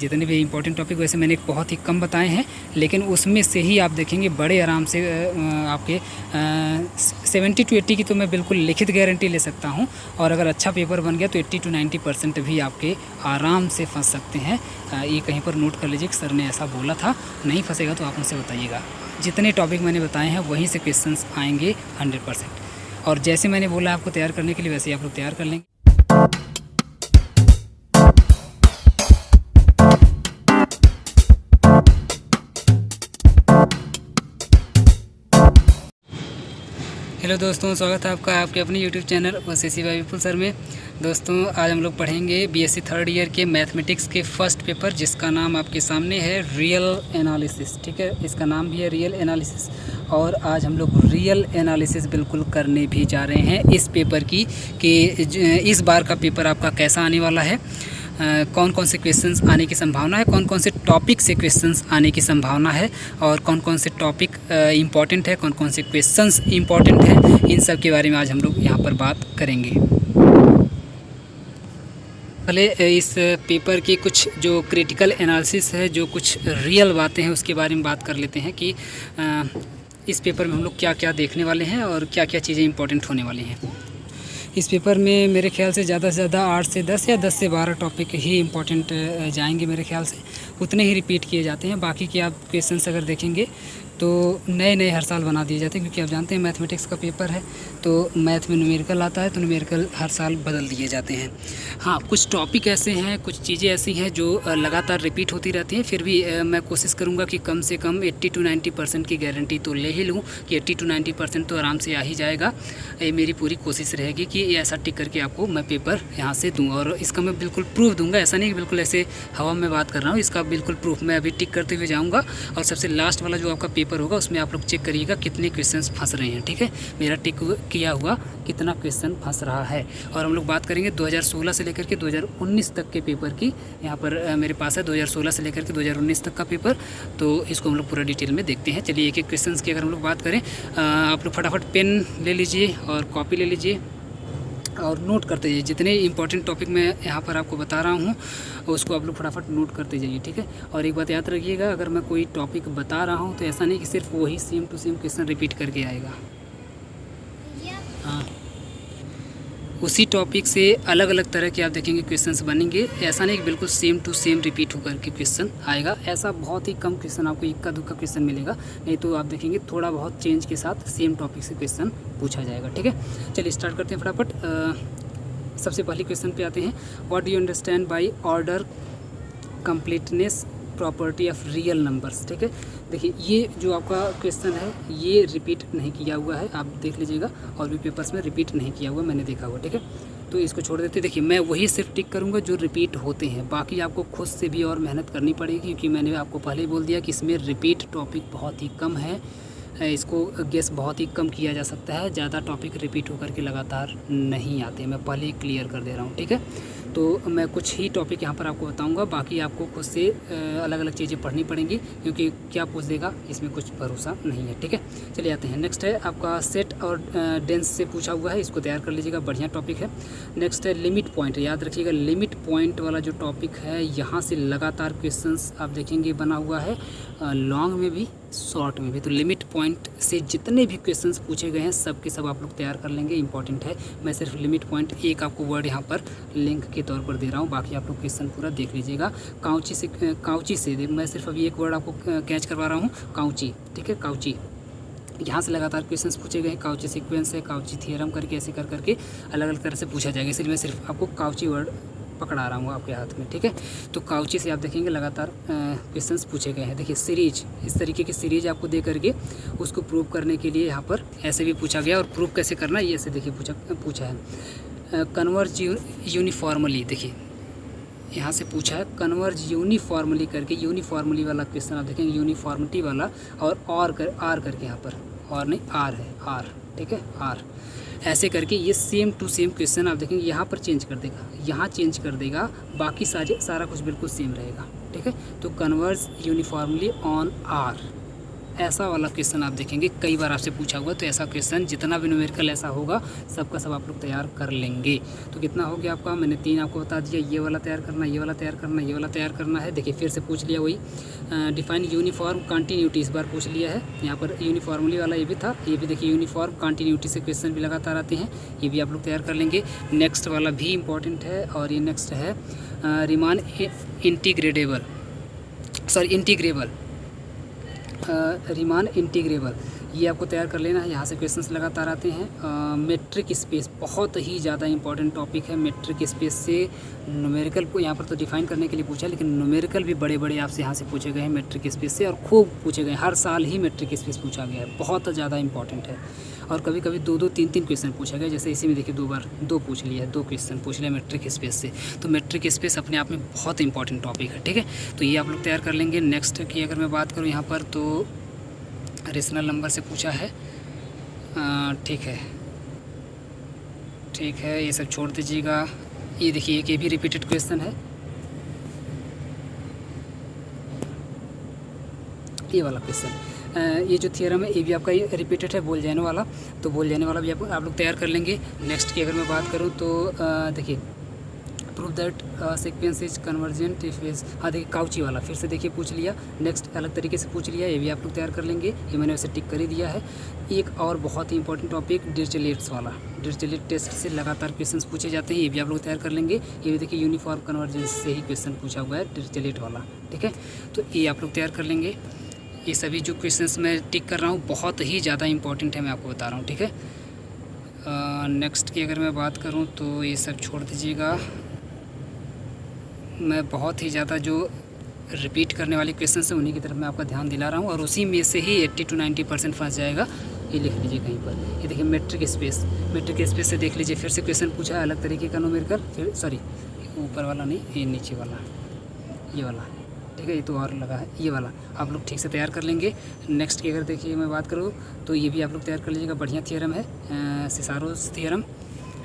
जितने भी important topic वैसे मैंने बहुत ही कम बताए हैं, लेकिन उसमें से ही आप देखेंगे बड़े आराम से आपके 70 to 80 की तो मैं बिल्कुल लिखित गारंटी ले सकता हूं। और अगर अच्छा पेपर बन गया तो 80 to 90% भी आपके आराम से फंस सकते हैं। ये कहीं पर नोट कर लीजिए कि सर ने ऐसा बोला था। नहीं फंसेगा तो आप मुझसे बताइएगा। जितने टॉपिक मैंने बताए हैं वहीं से क्वेश्चंस आएंगे 100%। और जैसे मैंने बोला आपको तैयार करने के लिए, वैसे ही आप लोग तैयार कर लेंगे। हेलो दोस्तों, स्वागत है आपका आपके अपने यूट्यूब चैनल ओसीसी बाय विपुल सर में। दोस्तों आज हम लोग पढ़ेंगे बीएससी थर्ड ईयर के मैथमेटिक्स के फर्स्ट पेपर, जिसका नाम आपके सामने है रियल एनालिसिस। ठीक है, इसका नाम भी है रियल एनालिसिस। और आज हम लोग रियल एनालिसिस बिल्कुल करने भी जा रहे हैं इस पेपर की कि इस बार का पेपर आपका कैसा आने वाला है, कौन कौन से क्वेश्चंस आने की संभावना है, कौन कौन से टॉपिक से क्वेश्चंस आने की संभावना है, और कौन कौन से टॉपिक इम्पॉर्टेंट है, कौन कौन से क्वेश्चंस इम्पॉर्टेंट है, इन सब के बारे में आज हम लोग यहाँ पर बात करेंगे। पहले इस पेपर की कुछ जो क्रिटिकल एनालिसिस है, जो कुछ रियल बातें हैं, उसके बारे में बात कर लेते हैं कि इस पेपर में हम लोग क्या क्या देखने वाले हैं और क्या क्या चीज़ें इंपॉर्टेंट होने वाली हैं। इस पेपर में मेरे ख्याल से ज़्यादा से ज़्यादा 8 से 10 या 10 से 12 टॉपिक ही इम्पोर्टेंट जाएंगे। मेरे ख्याल से उतने ही रिपीट किए जाते हैं। बाकी के आप क्वेश्चंस अगर देखेंगे तो नए नए हर साल बना दिए जाते हैं, क्योंकि आप जानते हैं मैथमेटिक्स का पेपर है तो मैथ में न्यूमेरिकल आता है, तो न्यूमेरिकल हर साल बदल दिए जाते हैं। हाँ, कुछ टॉपिक ऐसे हैं, कुछ चीज़ें ऐसी हैं जो लगातार रिपीट होती रहती हैं। फिर भी मैं कोशिश करूँगा कि कम से कम 80 to 90% की गारंटी तो ले ही लूँ कि 80 to 90% तो आराम से आ ही जाएगा। ये मेरी पूरी कोशिश रहेगी कि ऐसा टिक करके आपको मैं पेपर यहाँ से दूँ, और इसका मैं बिल्कुल प्रूफ दूँगा। ऐसा नहीं कि बिल्कुल ऐसे हवा में बात कर रहा हूँ, इसका बिल्कुल प्रूफ मैं अभी टिक करते हुए जाऊँगा। और सबसे लास्ट वाला जो आपका पेपर होगा उसमें आप लोग चेक करिएगा कितने क्वेश्चंस फंस रहे हैं। ठीक है, मेरा टिक किया हुआ कितना क्वेश्चन फंस रहा है। और हम लोग बात करेंगे 2016 से लेकर के 2019 तक के पेपर की। यहाँ पर मेरे पास है 2016 से लेकर के 2019 तक का पेपर, तो इसको हम लोग पूरा डिटेल में देखते हैं। चलिए एक एक क्वेश्चन की अगर हम लोग बात करें, आप लोग फटाफट पेन ले लीजिए और कॉपी ले लीजिए और नोट करते जाइए। जितने इंपॉर्टेंट टॉपिक मैं यहाँ पर आपको बता रहा हूँ उसको आप लोग फटाफट नोट करते जाइए। ठीक है, और एक बात याद रखिएगा, अगर मैं कोई टॉपिक बता रहा हूँ तो ऐसा नहीं कि सिर्फ वही same to same question repeat करके आएगा। हाँ, उसी टॉपिक से अलग अलग तरह के आप देखेंगे क्वेश्चंस बनेंगे। ऐसा नहीं कि बिल्कुल सेम टू सेम रिपीट होकर के क्वेश्चन आएगा। ऐसा बहुत ही कम क्वेश्चन आपको इक्का दुक्का क्वेश्चन मिलेगा, नहीं तो आप देखेंगे थोड़ा बहुत चेंज के साथ सेम टॉपिक से क्वेश्चन पूछा जाएगा। ठीक है, चलिए स्टार्ट करते हैं फटाफट। सबसे पहले क्वेश्चन पे आते हैं। What do you understand by order completeness property of real numbers. ठीक है, देखिए ये जो आपका क्वेश्चन है ये रिपीट नहीं किया हुआ है, आप देख लीजिएगा। और भी पेपर्स में रिपीट नहीं किया हुआ, मैंने देखा हुआ। ठीक है, तो इसको छोड़ देते। देखिए मैं वही सिर्फ टिक करूँगा जो रिपीट होते हैं, बाकी आपको खुद से भी और मेहनत करनी पड़ेगी, क्योंकि मैंने आपको पहले ही बोल दिया कि इसमें रिपीट टॉपिक बहुत ही कम है। इसको गेस बहुत ही कम किया जा सकता है, ज़्यादा टॉपिक रिपीट होकर के लगातार नहीं आते। मैं पहले ही क्लियर कर दे रहा हूँ। ठीक है, तो मैं कुछ ही टॉपिक यहाँ पर आपको बताऊँगा, बाकी आपको खुद से अलग अलग चीज़ें पढ़नी पड़ेंगी, क्योंकि क्या पूछ देगा इसमें कुछ भरोसा नहीं है। ठीक है, चलिए आते हैं। नेक्स्ट है आपका सेट और डेंस से पूछा हुआ है, इसको तैयार कर लीजिएगा, बढ़िया टॉपिक है। नेक्स्ट है लिमिट पॉइंट। याद रखिएगा लिमिट पॉइंट वाला जो टॉपिक है, यहाँ से लगातार क्वेश्चंस आप देखेंगे बना हुआ है, लॉन्ग में भी शॉर्ट में भी। तो लिमिट पॉइंट से जितने भी क्वेश्चंस पूछे गए हैं सब के सब आप लोग तैयार कर लेंगे, इंपॉर्टेंट है। मैं सिर्फ लिमिट पॉइंट एक आपको वर्ड यहाँ पर लिंक के तौर पर दे रहा हूँ, बाकी आप लोग क्वेश्चन पूरा देख लीजिएगा। काउची से मैं सिर्फ अभी एक वर्ड आपको कैच करवा रहा हूँ, काउची। ठीक है, काउची, यहाँ से लगातार क्वेश्चंस पूछे गए। काउची सीक्वेंस है, काउची थ्योरम करके ऐसे कर करके अलग अलग तरह से पूछा जाएगा, इसलिए मैं सिर्फ आपको काउची वर्ड पकड़ा रहा हूँ आपके हाथ में। ठीक है, तो काउची से आप देखेंगे लगातार क्वेश्चंस पूछे गए हैं। देखिए सीरीज, इस तरीके की सीरीज आपको दे करके उसको प्रूव करने के लिए यहाँ पर ऐसे भी पूछा गया। और प्रूव कैसे करना है ये ऐसे देखिए पूछा है। कन्वर्ज यूनिफॉर्मली, देखिए यहाँ से पूछा है कन्वर्ज यूनिफॉर्मली करके, यूनिफॉर्मली वाला क्वेश्चन आप देखेंगे, यूनिफॉर्मिटी वाला। और आर करके यहाँ पर, और नहीं आर है, आर। ठीक है, आर ऐसे करके ये सेम टू सेम क्वेश्चन आप देखेंगे यहाँ पर चेंज कर देगा, यहाँ चेंज कर देगा, बाकी सारा कुछ बिल्कुल सेम रहेगा। ठीक है, तो कन्वर्ज यूनिफॉर्मली ऑन आर, ऐसा वाला क्वेश्चन आप देखेंगे कई बार आपसे पूछा हुआ। तो ऐसा क्वेश्चन जितना भी न्यूमेरिकल ऐसा होगा सबका सब आप लोग तैयार कर लेंगे। तो कितना हो गया आपका, मैंने 3 आपको बता दिया, ये वाला तैयार करना, ये वाला तैयार करना, ये वाला तैयार करना है। देखिए फिर से पूछ लिया वही, डिफाइन यूनिफॉर्म कंटिन्यूटी, इस बार पूछ लिया है। यहाँ पर यूनिफॉर्मली वाला ये भी था, ये भी देखिए यूनिफॉर्म कंटिन्यूटी से क्वेश्चन भी लगातार आते हैं, ये भी आप लोग तैयार कर लेंगे। नेक्स्ट वाला भी इंपॉर्टेंट है और ये नेक्स्ट है रीमान इंटीग्रेबल, रीमान इंटीग्रेबल, ये आपको तैयार कर लेना है। यहाँ से क्वेश्चंस लगातार आते हैं। मेट्रिक स्पेस बहुत ही ज़्यादा इंपॉर्टेंट टॉपिक है। मेट्रिक स्पेस से न्यूमेरिकल को यहाँ पर तो डिफाइन करने के लिए पूछा, लेकिन न्यूमेरिकल भी बड़े बड़े आपसे यहाँ से पूछे गए हैं मेट्रिक स्पेस से, और खूब पूछे गए, हर साल ही मेट्रिक स्पेस पूछा गया है, बहुत ज़्यादा इंपॉर्टेंट है। और कभी कभी 2-2, 3-3 क्वेश्चन पूछा गया, जैसे इसी में देखिए 2 बार 2 पूछ लिया है, 2 क्वेश्चन पूछ लिया मेट्रिक स्पेस से। तो मेट्रिक स्पेस अपने आप में बहुत इंपॉर्टेंट टॉपिक है, ठीक है। तो ये आप लोग तैयार कर लेंगे। नेक्स्ट की अगर मैं बात करूँ यहाँ पर, तो रेशनल नंबर से पूछा है, ठीक है, ये सब छोड़ दीजिएगा। ये देखिए एक ये भी रिपीटेड क्वेश्चन है, ये वाला क्वेश्चन, ये जो थियरम है ये भी आपका ये रिपीटेड है, बोल जाने वाला, तो बोल जाने वाला भी आप लोग तैयार कर लेंगे। नेक्स्ट की अगर मैं बात करूँ तो देखिए prove that sequence is convergent if is, हाँ देखिए काउची वाला फिर से देखिए पूछ लिया, नेक्स्ट अलग तरीके से पूछ लिया, ये भी आप लोग तैयार कर लेंगे, ये मैंने वैसे टिक कर ही दिया है। एक और बहुत ही इंपॉर्टेंट टॉपिक डिरिचलेट्स वाला, डिरिचलेट टेस्ट से लगातार क्वेश्चंस पूछे जाते हैं, ये भी आप लोग तैयार कर लेंगे। ये भी देखिए यूनिफॉर्म कन्वर्जेंस से ही क्वेश्चन पूछा हुआ है, डिरिचलेट वाला, ठीक है। तो ये आप लोग तैयार कर लेंगे। ये सभी जो क्वेश्चंस मैं टिक कर रहा हूँ बहुत ही ज़्यादा इंपॉर्टेंट है, मैं आपको बता रहा हूँ, ठीक है। नेक्स्ट की अगर मैं बात करूँ तो ये सब छोड़ दीजिएगा। मैं बहुत ही ज़्यादा जो रिपीट करने वाले क्वेश्चन हैं उन्हीं की तरफ मैं आपका ध्यान दिला रहा हूँ, और उसी में से ही 80 to 90% फंस जाएगा। ये लिख लीजिए कहीं पर, ये देखिए मेट्रिक स्पेस से देख लीजिए, फिर से क्वेश्चन पूछा है अलग तरीके का न्यूमेरिकल, फिर सॉरी ऊपर वाला नहीं, ये नीचे वाला, ये वाला, ठीक है, ये तो और लगा है, ये वाला आप लोग ठीक से तैयार कर लेंगे। नेक्स्ट की अगर देखिए मैं बात करूँ तो ये भी आप लोग तैयार कर लीजिएगा, बढ़िया थियरम है, सिसारोस थियरम।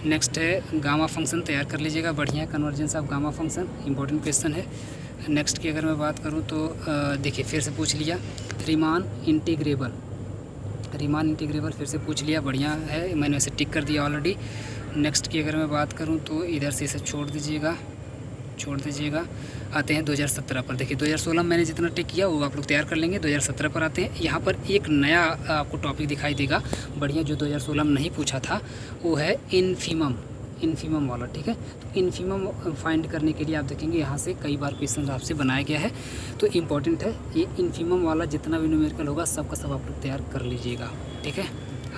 नेक्स्ट है गामा फंक्शन, तैयार कर लीजिएगा, बढ़िया है, convergence of gamma function, important question है। नेक्स्ट की अगर मैं बात करूँ तो देखिए फिर से पूछ लिया रीमान इंटीग्रेबल फिर से पूछ लिया, बढ़िया है, मैंने वैसे टिक कर दिया ऑलरेडी। नेक्स्ट की अगर मैं बात करूँ तो इधर से इसे छोड़ दीजिएगा। आते हैं 2017 पर। देखिए 2016 मैंने जितना टिक किया वो आप लोग तैयार कर लेंगे। 2017 पर आते हैं। यहाँ पर एक नया आपको टॉपिक दिखाई देगा बढ़िया, जो 2016 में नहीं पूछा था, वो है इन्फीमम वाला, ठीक है। तो इन्फीमम फाइंड करने के लिए आप देखेंगे यहाँ से कई बार क्वेश्चन आपसे बनाया गया है, तो इम्पॉर्टेंट है ये इन्फीमम वाला। जितना भी न्यूमेरिकल होगा सबका सब आप लोग तैयार कर लीजिएगा, ठीक है।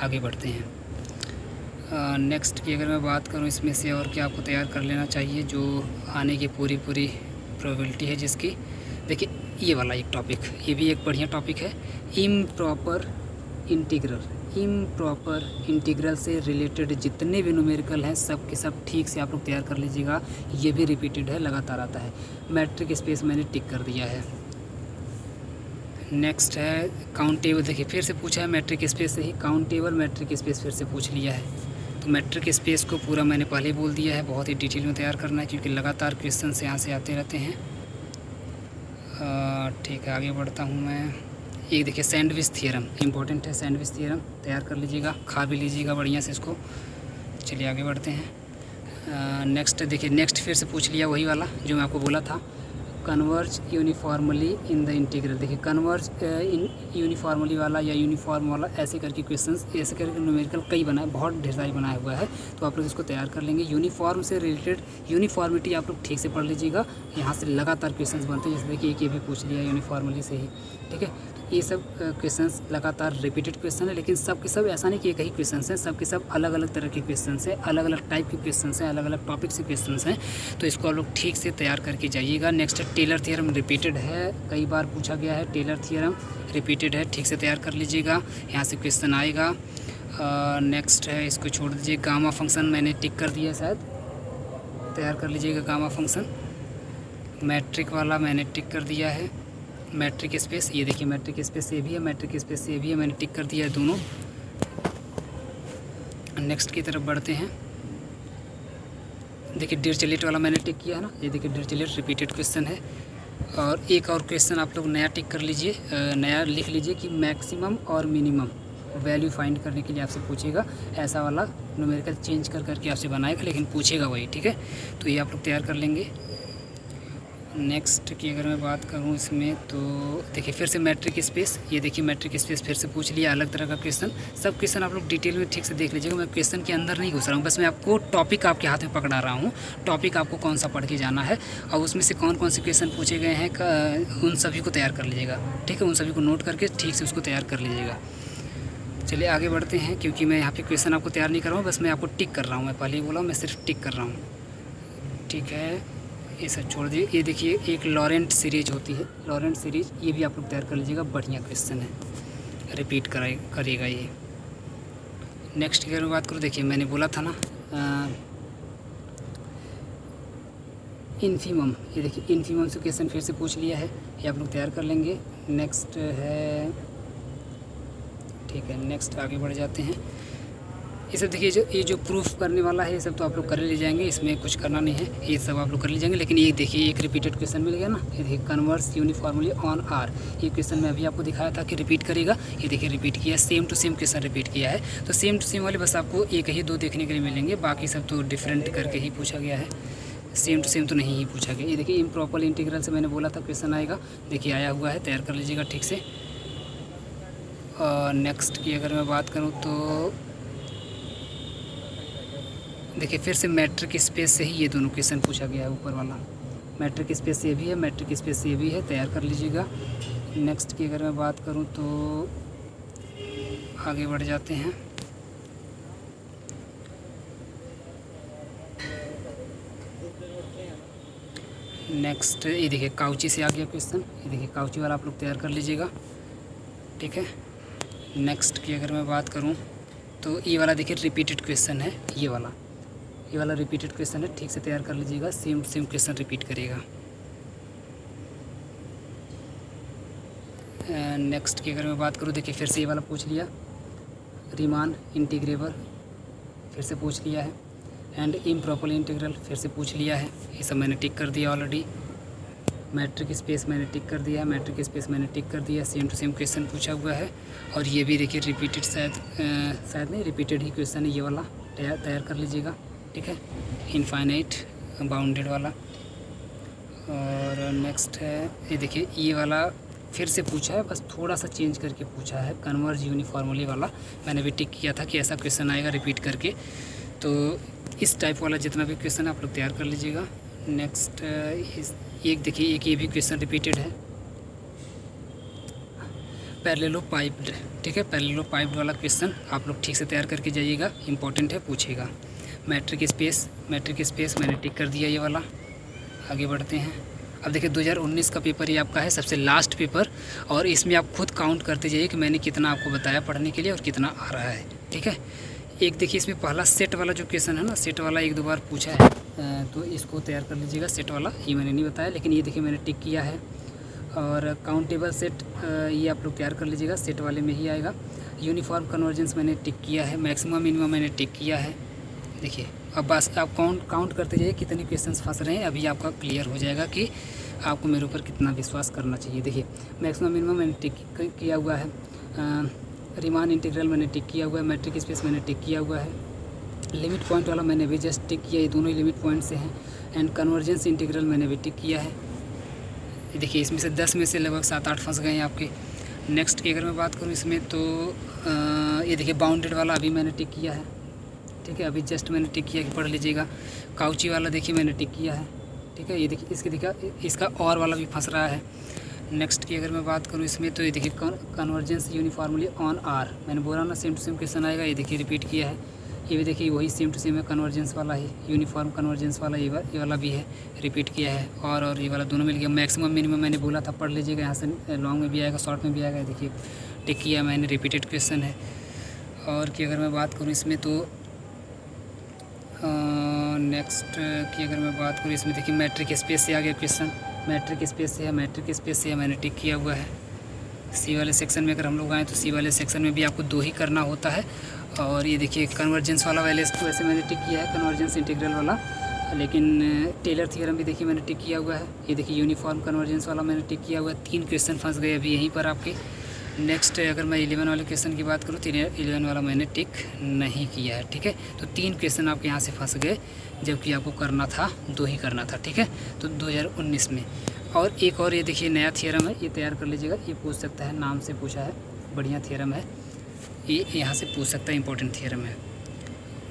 आगे बढ़ते हैं। नेक्स्ट की अगर मैं बात करूँ इसमें से और क्या आपको तैयार कर लेना चाहिए जो आने की पूरी प्रोबेबिलिटी है जिसकी, देखिए ये वाला एक टॉपिक, ये भी एक बढ़िया टॉपिक है, इम्प्रॉपर इंटीग्रल से रिलेटेड जितने भी न्यूमेरिकल हैं सब के सब ठीक से आप लोग तैयार कर लीजिएगा। ये भी रिपीटेड है, लगातार आता है। मैट्रिक स्पेस मैंने टिक कर दिया है। नेक्स्ट है काउंटेबल, देखिए फिर से पूछा है मैट्रिक स्पेस से ही, काउंटेबल मैट्रिक स्पेस फिर से पूछ लिया है। तो मैट्रिक स्पेस को पूरा मैंने पहले बोल दिया है, बहुत ही डिटेल में तैयार करना है क्योंकि लगातार क्वेश्चन से यहाँ से आते रहते हैं। ठीक है, आगे बढ़ता हूँ मैं। एक देखिए सैंडविच थियरम इंपॉर्टेंट है, सैंडविच थियरम तैयार कर लीजिएगा, खा भी लीजिएगा बढ़िया से इसको। चलिए आगे बढ़ते हैं। नेक्स्ट देखिए, नेक्स्ट फिर से पूछ लिया वही वाला जो मैं आपको बोला था, converge uniformly in the integral. देखिए कन्वर्ज इन यूनिफॉर्मली वाला या यूनिफॉर्म वाला ऐसे करके क्वेश्चंस, ऐसे करके न्यूमेरिकल कई बनाए, बहुत ढेर सारी बनाया हुआ है, तो आप लोग इसको तैयार कर लेंगे। यूनिफॉर्म से रिलेटेड यूनिफॉर्मिटी आप लोग ठीक से पढ़ लीजिएगा, यहाँ से लगातार क्वेश्चंस बनते हैं। जैसे देखिए एक ये भी पूछ लिया यूनिफॉर्मली से ही, ठीक है। ये सब क्वेश्चंस लगातार रिपीटेड क्वेश्चन है, लेकिन सब के सब ऐसा नहीं कि एक ही क्वेश्चंस हैं, सब के सब अलग अलग तरह के क्वेश्चंस हैं, अलग अलग टाइप के क्वेश्चंस हैं, अलग अलग टॉपिक से क्वेश्चंस हैं, तो इसको आप लोग ठीक से तैयार करके जाइएगा। नेक्स्ट टेलर थ्योरम रिपीटेड है, कई बार पूछा गया है, टेलर थ्योरम रिपीटेड है, ठीक से तैयार कर लीजिएगा, यहाँ से क्वेश्चन आएगा। नेक्स्ट है, इसको छोड़ दीजिए, गामा फंक्शन मैंने टिक कर दिया शायद, तैयार कर लीजिएगा गामा फंक्शन। मैट्रिक वाला मैंने टिक कर दिया है। मैट्रिक स्पेस, ये देखिए मैट्रिक स्पेस से भी है, मैट्रिक स्पेस से भी है, मैंने टिक कर दिया है दोनों। नेक्स्ट की तरफ बढ़ते हैं। देखिए डिरिचलेट वाला मैंने टिक किया है ना, ये देखिए डिरिचलेट रिपीटेड क्वेश्चन है। और एक और क्वेश्चन आप लोग नया टिक कर लीजिए, नया लिख लीजिए कि मैक्सिमम और मिनिमम वैल्यू फाइंड करने के लिए आपसे पूछेगा। ऐसा वाला न्यूमेरिकल चेंज कर करके आपसे बनाएगा, लेकिन पूछेगा वही, ठीक है। तो ये आप लोग तैयार कर लेंगे। नेक्स्ट की अगर मैं बात करूं इसमें तो देखिए फिर से मैट्रिक स्पेस, ये देखिए मैट्रिक स्पेस फिर से पूछ लिया, अलग तरह का क्वेश्चन। सब क्वेश्चन आप लोग डिटेल में ठीक से देख लीजिएगा। मैं क्वेश्चन के अंदर नहीं घुस रहा हूँ, बस मैं आपको टॉपिक आपके हाथ में पकड़ा रहा हूँ। टॉपिक आपको कौन सा पढ़ के जाना है और उसमें से कौन कौन से क्वेश्चन पूछे गए हैं उन सभी को तैयार कर लीजिएगा, ठीक है। उन सभी को नोट करके ठीक से उसको तैयार कर लीजिएगा। चलिए आगे बढ़ते हैं, क्योंकि मैं यहाँ पे क्वेश्चन आपको तैयार नहीं कर रहा हूँ, बस मैं आपको टिक कर रहा हूँ। मैं पहले ही बोला मैं सिर्फ टिक कर रहा हूँ, ठीक है। ये सब छोड़ दिए। ये देखिए एक लॉरेंट सीरीज होती है, लॉरेंट सीरीज, ये भी आप लोग तैयार कर लीजिएगा। बढ़िया क्वेश्चन है, रिपीट करिएगा ये। नेक्स्ट की अगर मैं बात करूँ, देखिए मैंने बोला था ना इन्फीमम, ये देखिए इन्फीमम से क्वेश्चन फिर से पूछ लिया है, ये आप लोग तैयार कर लेंगे। नेक्स्ट है, ठीक है, नेक्स्ट आगे बढ़ जाते हैं। ये सब देखिए ये जो प्रूफ करने वाला है ये सब तो आप लोग कर ले जाएंगे, इसमें कुछ करना नहीं है, ये सब आप लोग कर ले जाएंगे। लेकिन ये देखिए एक रिपीटेड क्वेश्चन मिल गया ना, ये देखिए कन्वर्स यूनिफॉर्मली ऑन आर, ये क्वेश्चन मैं अभी आपको दिखाया था कि रिपीट करेगा। ये देखिए रिपीट किया, same to same question repeat किया है। तो सेम टू सेम वाले बस आपको एक ही दो देखने के लिए मिलेंगे, बाकी सब तो डिफरेंट करके ही पूछा गया है, सेम टू सेम तो नहीं ही पूछा गया। ये देखिए इम्प्रॉपर इंटीग्रल से मैंने बोला था क्वेश्चन आएगा, देखिए आया हुआ है, तैयार कर लीजिएगा ठीक से। और नेक्स्ट की अगर मैं बात करूँ तो देखिए फिर से मैट्रिक स्पेस से ही ये दोनों क्वेश्चन पूछा गया है। ऊपर वाला मैट्रिक स्पेस से भी है, मैट्रिक स्पेस से भी है, तैयार कर लीजिएगा। नेक्स्ट की अगर मैं बात करूं तो आगे बढ़ जाते हैं। नेक्स्ट ये देखिए काउची से आ गया क्वेश्चन, ये देखिए काउची वाला आप लोग तैयार कर लीजिएगा, ठीक है। नेक्स्ट की अगर मैं बात करूं तो ये वाला देखिए रिपीटेड क्वेश्चन है, ये वाला रिपीटेड क्वेश्चन है, ठीक से तैयार कर लीजिएगा। सेम क्वेश्चन रिपीट करेगा। नेक्स्ट की अगर मैं बात करूँ, देखिए फिर से ये वाला पूछ लिया, रीमान इंटीग्रेबल फिर से पूछ लिया है, एंड इम्प्रॉपर इंटीग्रल फिर से पूछ लिया है। ये सब मैंने टिक कर दिया ऑलरेडी। मैट्रिक स्पेस मैंने टिक कर दिया है, मैट्रिक स्पेस मैंने टिक कर दिया। सेम टू सेम क्वेश्चन पूछा हुआ है। और ये भी देखिए रिपीटेड, शायद नहीं, रिपीटेड ही क्वेश्चन है ये वाला, तैयार कर लीजिएगा, ठीक है। इनफाइनाइट बाउंडेड वाला। और नेक्स्ट है ये देखिए ये वाला फिर से पूछा है, बस थोड़ा सा चेंज करके पूछा है, कन्वर्ज यूनिफॉर्मली वाला। मैंने भी टिक किया था कि ऐसा क्वेश्चन आएगा रिपीट करके। तो इस टाइप वाला जितना भी क्वेश्चन है आप लोग तैयार कर लीजिएगा। नेक्स्ट एक देखिए एक ये भी क्वेश्चन रिपीटेड है, पैरेललो पाइप्ड, ठीक है। पैरेललो पाइप्ड वाला क्वेश्चन आप लोग ठीक से तैयार करके जाइएगा, इंपॉर्टेंट है, पूछेगा। मैट्रिक स्पेस मैंने टिक कर दिया ये वाला। आगे बढ़ते हैं। अब देखिए 2019 का पेपर ये आपका है, सबसे लास्ट पेपर, और इसमें आप खुद काउंट करते जाइए कि मैंने कितना आपको बताया पढ़ने के लिए और कितना आ रहा है, ठीक है। एक देखिए इसमें पहला सेट वाला जो क्वेश्चन है ना, सेट वाला एक दो बार पूछा है, तो इसको तैयार कर लीजिएगा। सेट वाला ये मैंने नहीं बताया, लेकिन ये देखिए मैंने टिक किया है। और काउंटेबल सेट ये आप लोग तैयार कर लीजिएगा, सेट वाले में ही आएगा। यूनिफॉर्म कन्वर्जेंस मैंने टिक किया है, मैक्सिमम मिनिमम मैंने टिक किया है। देखिए अब बस आप काउंट करते जाइए कितने क्वेश्चंस फंस रहे हैं, अभी आपका क्लियर हो जाएगा कि आपको मेरे ऊपर कितना विश्वास करना चाहिए। देखिए मैक्सिमम मिनिमम मैंने टिक किया हुआ है, रीमान इंटीग्रल मैंने टिक किया हुआ है, मैट्रिक स्पेस मैंने टिक किया हुआ है, लिमिट पॉइंट वाला मैंने भी जस्ट टिक किया, ये दोनों ही लिमिट पॉइंट से हैं। एंड कन्वर्जेंस इंटीग्रल मैंने भी टिक किया है। देखिए इसमें से 10 में से लगभग 7-8 फंस गए हैं आपके। नेक्स्ट की अगर मैं बात करूँ इसमें तो ये देखिए बाउंडेड वाला अभी मैंने टिक किया है, ठीक है, अभी जस्ट मैंने टिक किया कि पढ़ लीजिएगा। काउची वाला देखिए मैंने टिक किया है, ठीक है। ये देखिए इसका और वाला भी फंस रहा है। नेक्स्ट की अगर मैं बात करूँ इसमें तो ये देखिए कन्वर्जेंस यूनिफॉर्मली ऑन आर, मैंने बोला ना सेम टू सेम क्वेश्चन आएगा। ये देखिए रिपीट किया है, ये भी देखिए वही सेम टू सेम है, कन्वर्जेंस वाला ही, यूनिफॉर्म कन्वर्जेंस वाला ये वाला भी है, रिपीट किया है। और ये वाला दोनों मिल गया। मैक्सिमम मिनिमम मैंने बोला था, पढ़ लीजिएगा, यहाँ से लॉन्ग में भी आएगा, शॉर्ट में भी आएगा। देखिए टिक किया मैंने, रिपीटेड क्वेश्चन है। और की अगर मैं बात करूँ इसमें तो नेक्स्ट की अगर मैं बात करूँ इसमें देखिए मैट्रिक स्पेस से आ गया क्वेश्चन, मैट्रिक स्पेस से है, मैंने टिक किया हुआ है। सी वाले सेक्शन में अगर हम लोग आएँ तो सी वाले सेक्शन में भी आपको 2 ही करना होता है। और ये देखिए कन्वर्जेंस वाला वैसे मैंने टिक किया है, कन्वर्जेंस इंटीग्रल वाला लेकिन टेलर थ्योरम भी देखिए मैंने टिक किया हुआ है। ये देखिए यूनिफॉर्म कन्वर्जेंस वाला मैंने टिक किया हुआ है। 3 क्वेश्चन फंस गए अभी यहीं पर आपके। नेक्स्ट अगर मैं 11 वाले क्वेश्चन की बात करूँ तो 11 वाला मैंने टिक नहीं किया है, ठीक है। तो 3 क्वेश्चन आपके यहाँ से फंस गए, जबकि आपको करना था 2 ही करना था, ठीक है। तो 2019 में। और एक और ये देखिए नया थियरम है, ये तैयार कर लीजिएगा। ये पूछ सकता है, नाम से पूछा है, बढ़िया थियरम है ये, यहाँ से पूछ सकता है, इंपॉर्टेंट थियरम है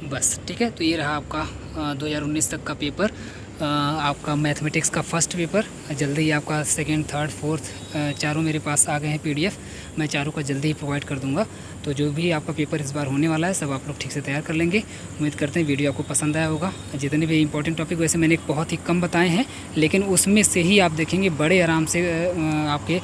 बस, ठीक है। तो ये रहा आपका 2019 तक का पेपर, आपका मैथमेटिक्स का फर्स्ट पेपर। जल्दी ही आपका सेकंड, थर्ड, फोर्थ चारों मेरे पास आ गए हैं PDF। मैं चारों का जल्दी ही प्रोवाइड कर दूंगा। तो जो भी आपका पेपर इस बार होने वाला है सब आप लोग ठीक से तैयार कर लेंगे। उम्मीद करते हैं वीडियो आपको पसंद आया होगा। जितने भी इंपॉर्टेंट टॉपिक वैसे मैंने बहुत ही कम बताए हैं, लेकिन उसमें से ही आप देखेंगे बड़े आराम से आपके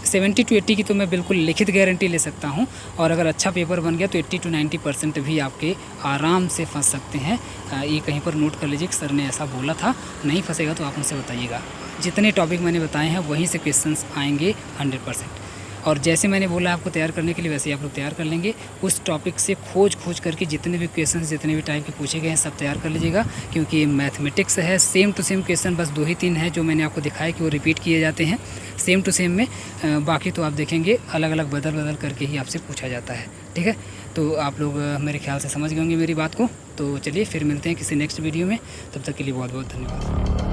70 to 80 की तो मैं बिल्कुल लिखित गारंटी ले सकता हूँ। और अगर अच्छा पेपर बन गया तो 80 to 90% भी आपके आराम से फंस सकते हैं। ये कहीं पर नोट कर लीजिए, सर ने ऐसा बोला था। नहीं फंसेगा तो आप मुझसे बताइएगा। जितने टॉपिक मैंने बताए हैं वहीं से क्वेश्चंस आएंगे 100%। और जैसे मैंने बोला आपको तैयार करने के लिए, वैसे ही आप लोग तैयार कर लेंगे। उस टॉपिक से खोज करके जितने भी क्वेश्चंस, जितने भी टाइप के पूछे गए हैं सब तैयार कर लीजिएगा, क्योंकि ये मैथमेटिक्स है। सेम टू सेम क्वेश्चन, बस 2 ही 3 है जो मैंने आपको दिखाया कि वो रिपीट किए जाते हैं सेम टू सेम में। बाकी तो आप देखेंगे अलग अलग बदल करके ही आपसे पूछा जाता है, ठीक है। तो आप लोग मेरे ख्याल से समझ गए होंगे मेरी बात को। तो चलिए फिर मिलते हैं किसी नेक्स्ट वीडियो में, तब तक के लिए बहुत बहुत धन्यवाद।